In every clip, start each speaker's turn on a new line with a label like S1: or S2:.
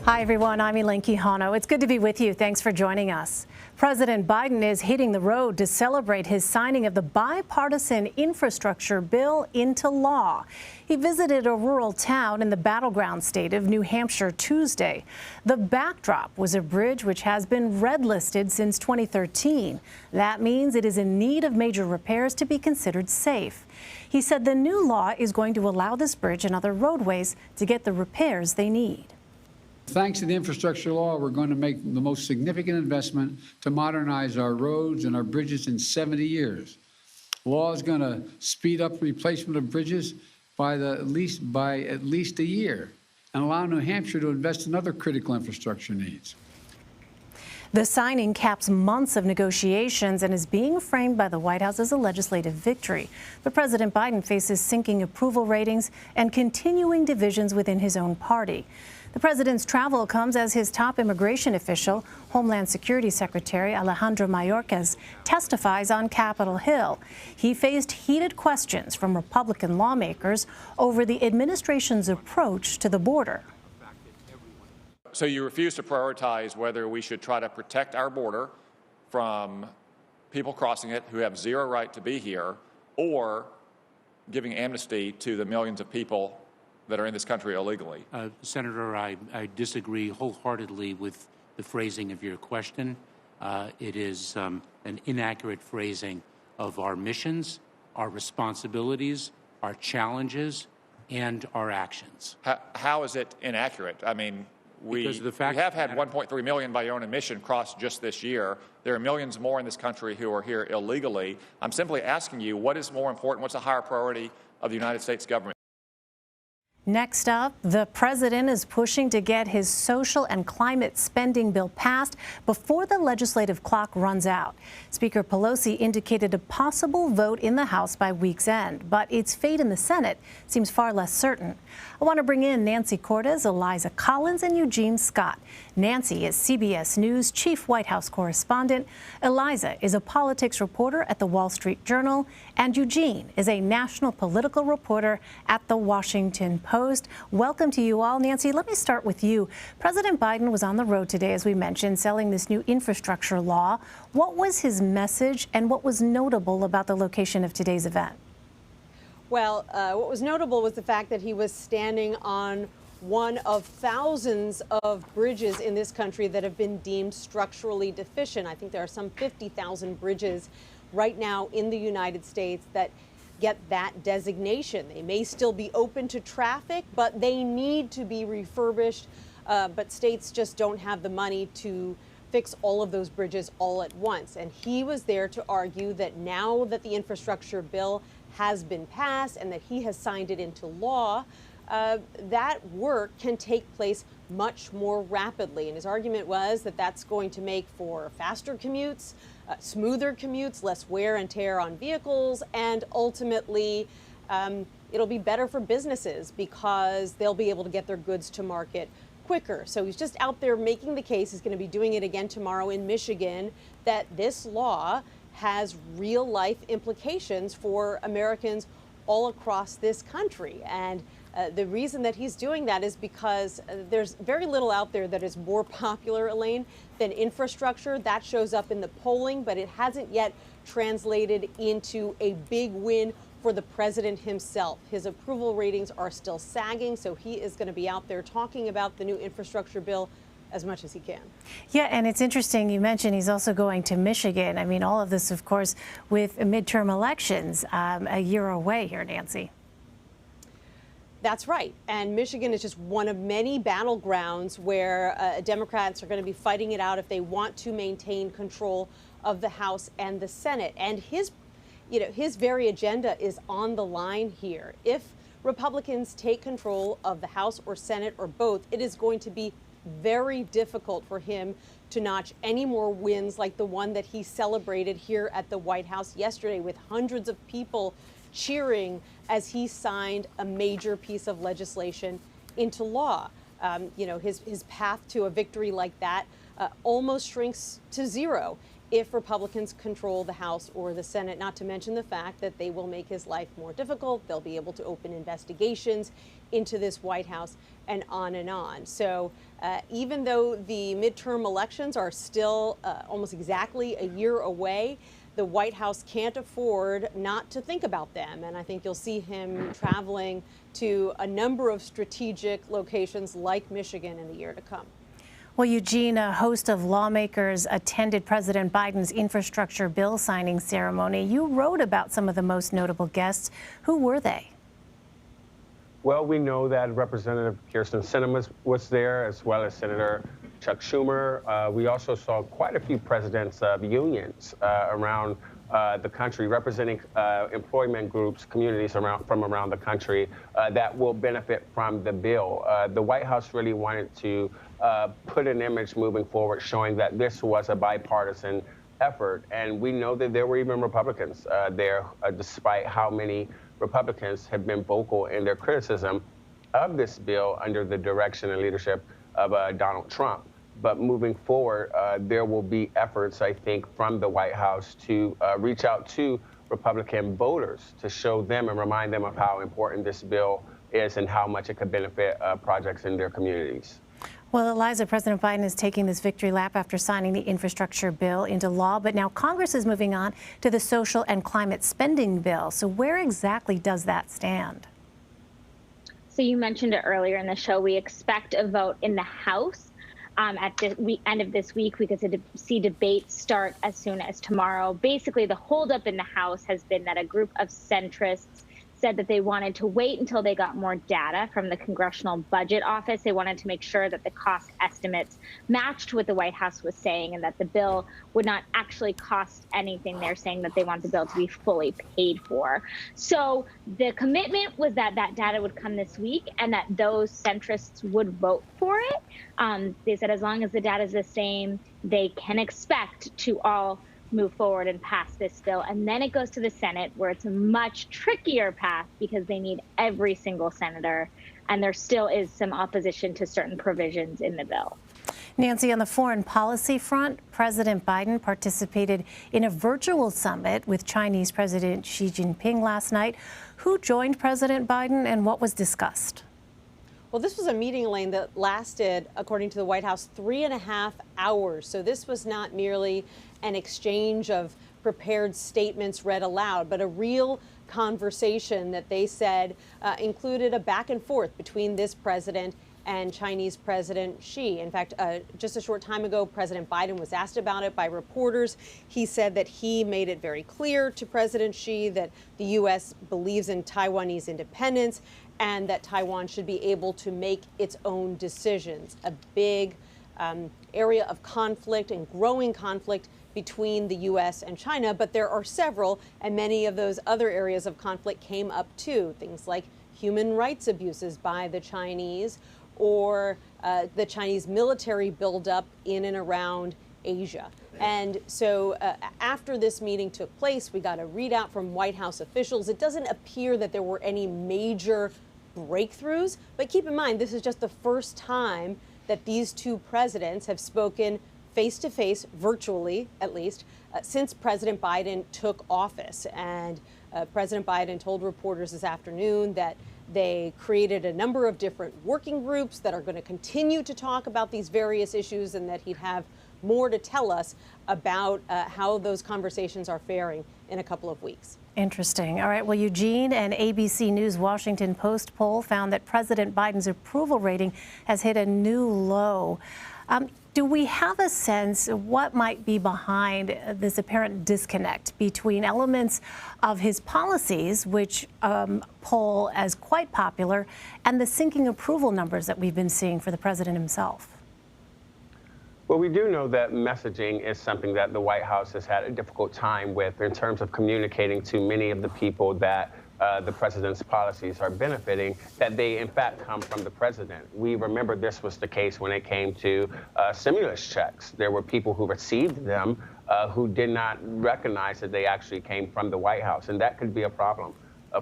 S1: Hi, everyone. I'm Elaine Quijano. It's good to be with you. Thanks for joining us. President Biden is hitting the road to celebrate his signing of the bipartisan infrastructure bill into law. He visited a rural town in the battleground state of New Hampshire Tuesday. The backdrop was a bridge which has been red listed since 2013. That means it is in need of major repairs to be considered safe. He said the new law is going to allow this bridge and other roadways to get the repairs they need.
S2: Thanks to the infrastructure law, we're going to make the most significant investment to modernize our roads and our bridges in 70 years. The law is going to speed up replacement of bridges by at least a year and allow New Hampshire to invest in other critical infrastructure needs.
S1: The signing caps months of negotiations and is being framed by the White House as a legislative victory. But President Biden faces sinking approval ratings and continuing divisions within his own party. The president's travel comes as his top immigration official, Homeland Security Secretary Alejandro Mayorkas, testifies on Capitol Hill. He faced heated questions from Republican lawmakers over the administration's approach to the border.
S3: So you refuse to prioritize whether we should try to protect our border from people crossing it who have zero right to be here, or giving amnesty to the millions of people that are in this country illegally.
S4: Senator, I disagree wholeheartedly with the phrasing of your question. It is an inaccurate phrasing of our missions, our responsibilities, our challenges, and our actions.
S3: How is it inaccurate? I mean, we have had 1.3 million by your own admission cross just this year. There are millions more in this country who are here illegally. I'm simply asking you, what is more important? What's a higher priority of the United States government?
S1: Next up, the president is pushing to get his social and climate spending bill passed before the legislative clock runs out. Speaker Pelosi indicated a possible vote in the House by week's end, but its fate in the Senate seems far less certain. I want to bring in Nancy Cortez, Eliza Collins, and Eugene Scott. Nancy is CBS News chief White House correspondent. Eliza is a politics reporter at the Wall Street Journal, and Eugene is a national political reporter at the Washington Post. Welcome to you all. Nancy, let me start with you. President Biden was on the road today, as we mentioned, selling this new infrastructure law. What was his message, and what was notable about the location of today's event?
S5: Well, what was notable was the fact that he was standing on one of thousands of bridges in this country that have been deemed structurally deficient. I think there are some 50,000 bridges right now in the United States that get that designation. They may still be open to traffic, but they need to be refurbished. But states just don't have the money to fix all of those bridges all at once. And he was there to argue that now that the infrastructure bill has been passed and that he has signed it into law, that work can take place much more rapidly. And his argument was that that's going to make for faster commutes, smoother commutes, less wear and tear on vehicles, and ultimately it'll be better for businesses because they'll be able to get their goods to market quicker. So he's just out there making the case. He's going to be doing it again tomorrow in Michigan, that this law has real life implications for Americans all across this country. And the reason that he's doing that is because there's very little out there that is more popular, Elaine, than infrastructure. That shows up in the polling, but it hasn't yet translated into a big win for the president himself. His approval ratings are still sagging, so he is going to be out there talking about the new infrastructure bill as much as he can.
S1: Yeah, and it's interesting, you mentioned he's also going to Michigan. I mean, all of this, of course, with midterm elections a year away here, Nancy.
S5: That's right. And Michigan is just one of many battlegrounds where Democrats are going to be fighting it out if they want to maintain control of the House and the Senate. And his very agenda is on the line here. If Republicans take control of the House or Senate or both, it is going to be very difficult for him to notch any more wins like the one that he celebrated here at the White House yesterday, with hundreds of people cheering as he signed a major piece of legislation into law. His path to a victory like that almost shrinks to zero if Republicans control the House or the Senate, not to mention the fact that they will make his life more difficult. They'll be able to open investigations into this White House and on and on. So even though the midterm elections are still almost exactly a year away, the White House can't afford not to think about them. And I think you'll see him traveling to a number of strategic locations like Michigan in the year to come.
S1: Well, Eugene, a host of lawmakers attended President Biden's infrastructure bill signing ceremony. You wrote about some of the most notable guests. Who were they?
S6: Well, we know that Representative Kirsten Sinema was there, as well as Senator Chuck Schumer. We also saw quite a few presidents of unions around the country, representing employment groups, communities from around the country that will benefit from the bill. The White House really wanted to put an image moving forward showing that this was a bipartisan effort. And we know that there were even Republicans there, despite how many Republicans have been vocal in their criticism of this bill under the direction and leadership of Donald Trump. But moving forward, there will be efforts, I think, from the White House to reach out to Republican voters to show them and remind them of how important this bill is and how much it could benefit projects in their communities.
S1: Well, Eliza, President Biden is taking this victory lap after signing the infrastructure bill into law, but now Congress is moving on to the social and climate spending bill. So where exactly does that stand?
S7: So you mentioned it earlier in the show. We expect a vote in the House at the end of this week. We could see debates start as soon as tomorrow. Basically, the holdup in the House has been that a group of centrists said that they wanted to wait until they got more data from the Congressional Budget Office. They wanted to make sure that the cost estimates matched what the White House was saying and that the bill would not actually cost anything. They're saying that they want the bill to be fully paid for. So the commitment was that that data would come this week and that those centrists would vote for it. They said as long as the data is the same, they can expect to all move forward and pass this bill. And then it goes to the Senate, where it's a much trickier path because they need every single senator. And there still is some opposition to certain provisions in the bill.
S1: Nancy, on the foreign policy front, President Biden participated in a virtual summit with Chinese President Xi Jinping last night. Who joined President Biden and what was discussed?
S5: Well, this was a meeting, Elaine, that lasted, according to the White House, 3.5 hours. So this was not merely an exchange of prepared statements read aloud, but a real conversation that they said included a back and forth between this president and Chinese President Xi. In fact, just a short time ago, President Biden was asked about it by reporters. He said that he made it very clear to President Xi that the U.S. believes in Taiwanese independence and that Taiwan should be able to make its own decisions. A big area of conflict and growing conflict between the U.S. and China, but there are several, and many of those other areas of conflict came up too. Things like human rights abuses by the Chinese or the Chinese military buildup in and around Asia. And so after this meeting took place, we got a readout from White House officials. It doesn't appear that there were any major breakthroughs, but keep in mind, this is just the first time that these two presidents have spoken face-to-face, virtually at least, since President Biden took office. And President Biden told reporters this afternoon that they created a number of different working groups that are going to continue to talk about these various issues and that he'd have more to tell us about how those conversations are faring in a couple of weeks.
S1: Interesting. All right. Well, Eugene, an ABC News Washington Post poll found that President Biden's approval rating has hit a new low. Do we have a sense of what might be behind this apparent disconnect between elements of his policies, which poll as quite popular, and the sinking approval numbers that we've been seeing for the president himself?
S6: Well, we do know that messaging is something that the White House has had a difficult time with in terms of communicating to many of the people that the president's policies are benefiting, that they in fact come from the president. We remember this was the case when it came to stimulus checks. There were people who received them who did not recognize that they actually came from the White House, and that could be a problem.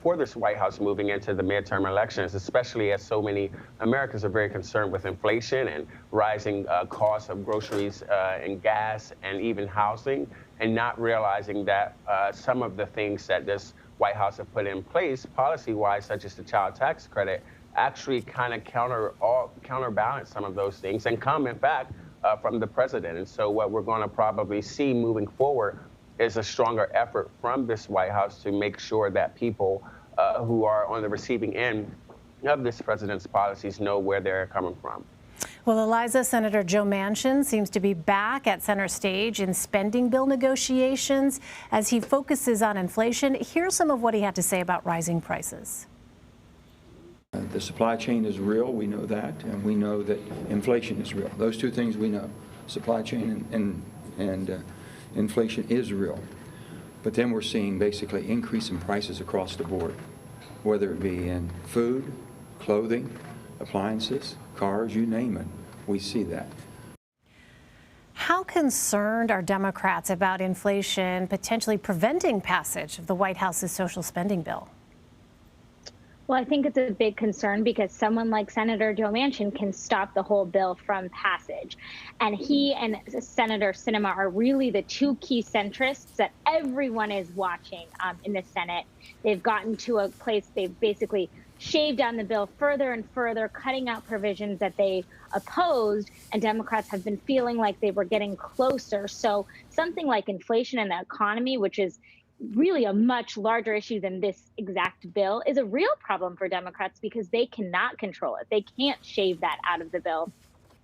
S6: for this White House moving into the midterm elections, especially as so many Americans are very concerned with inflation and rising costs of groceries and gas and even housing, and not realizing that some of the things that this White House have put in place policy-wise, such as the child tax credit, actually kind of counterbalance some of those things and come, in fact, from the president. And so what we're going to probably see moving forward is a stronger effort from this White House to make sure that people who are on the receiving end of this president's policies know where they're coming from.
S1: Well, Eliza, Senator Joe Manchin seems to be back at center stage in spending bill negotiations as he focuses on inflation. Here's some of what he had to say about rising prices.
S8: The supply chain is real, we know that, and we know that inflation is real. Those two things we know. Supply chain and inflation is real. But then we're seeing basically increase in prices across the board, whether it be in food, clothing, appliances, cars, you name it. We see that.
S1: How concerned are Democrats about inflation potentially preventing passage of the White House's social spending bill?
S7: Well, I think it's a big concern because someone like Senator Joe Manchin can stop the whole bill from passage. And he and Senator Sinema are really the two key centrists that everyone is watching in the Senate. They've gotten to a place they've basically shaved down the bill further and further, cutting out provisions that they opposed, and Democrats have been feeling like they were getting closer. So something like inflation and the economy, which is really a much larger issue than this exact bill, is a real problem for Democrats because they cannot control it. They can't shave that out of the bill.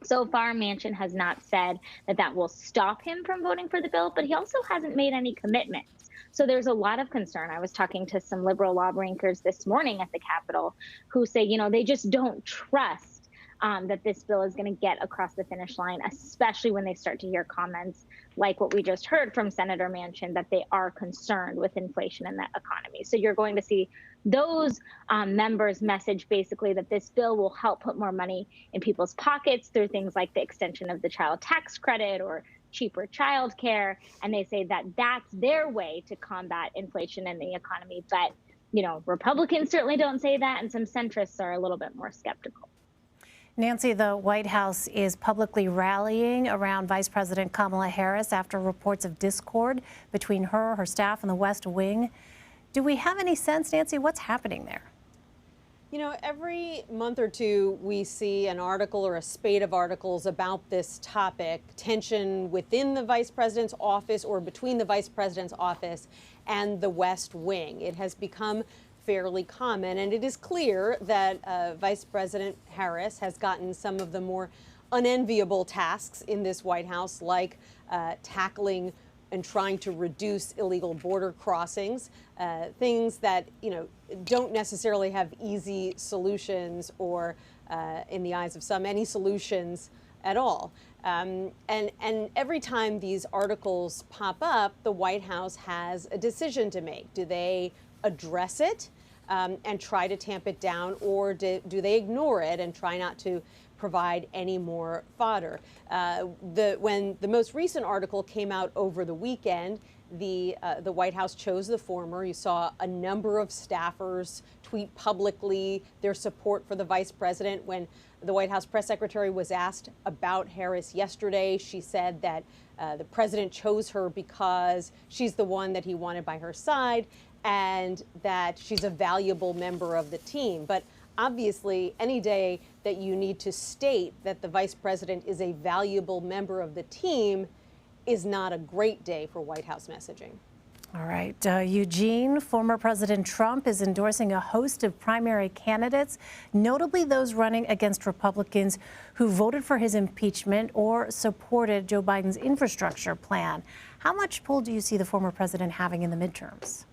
S7: So far, Manchin has not said that that will stop him from voting for the bill, but he also hasn't made any commitments. So there's a lot of concern. I was talking to some liberal lawmakers this morning at the Capitol who say, you know, they just don't trust that this bill is going to get across the finish line, especially when they start to hear comments like what we just heard from Senator Manchin, that they are concerned with inflation and the economy. So you're going to see those members message basically that this bill will help put more money in people's pockets through things like the extension of the child tax credit or cheaper childcare. And they say that that's their way to combat inflation in the economy. But, you know, Republicans certainly don't say that, and some centrists are a little bit more skeptical.
S1: Nancy, the White House is publicly rallying around Vice President Kamala Harris after reports of discord between her staff, and the West Wing. Do we have any sense, Nancy, what's happening there?
S5: You know, every month or two, we see an article or a spate of articles about this topic, tension within the vice president's office or between the vice president's office and the West Wing. It has become fairly common, and it is clear that Vice President Harris has gotten some of the more unenviable tasks in this White House, like tackling and trying to reduce illegal border crossings, things that, you know, don't necessarily have easy solutions or, in the eyes of some, any solutions at all. And every time these articles pop up, the White House has a decision to make. Do they address it and try to tamp it down, or do they ignore it and try not to provide any more fodder? When the most recent article came out over the weekend, the White House chose the former. You saw a number of staffers tweet publicly their support for the vice president. When the White House press secretary was asked about Harris yesterday, she said that the president chose her because she's the one that he wanted by her side, and that she's a valuable member of the team. But obviously, any day that you need to state that the vice president is a valuable member of the team is not a great day for White House messaging.
S1: All right. Eugene, former President Trump is endorsing a host of primary candidates, notably those running against Republicans who voted for his impeachment or supported Joe Biden's infrastructure plan. How much pull do you see the former president having in the midterms?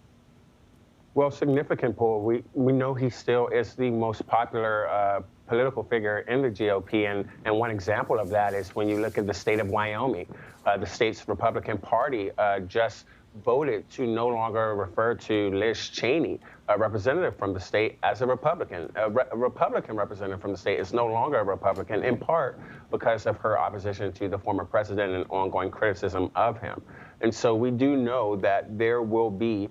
S6: Well, significant pull. We know he still is the most popular political figure in the GOP, and one example of that is when you look at the state of Wyoming. The state's Republican Party just voted to no longer refer to Liz Cheney, a representative from the state, as a Republican. A Republican representative from the state is no longer a Republican, in part because of her opposition to the former president and ongoing criticism of him. And so we do know that there will be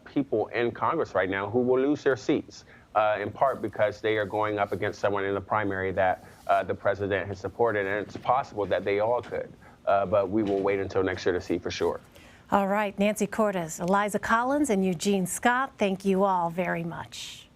S6: people in Congress right now who will lose their seats, in part because they are going up against someone in the primary that the president has supported, and it's possible that they all could. But we will wait until next year to see for sure.
S1: All right, Nancy Cordes, Eliza Collins, and Eugene Scott, thank you all very much.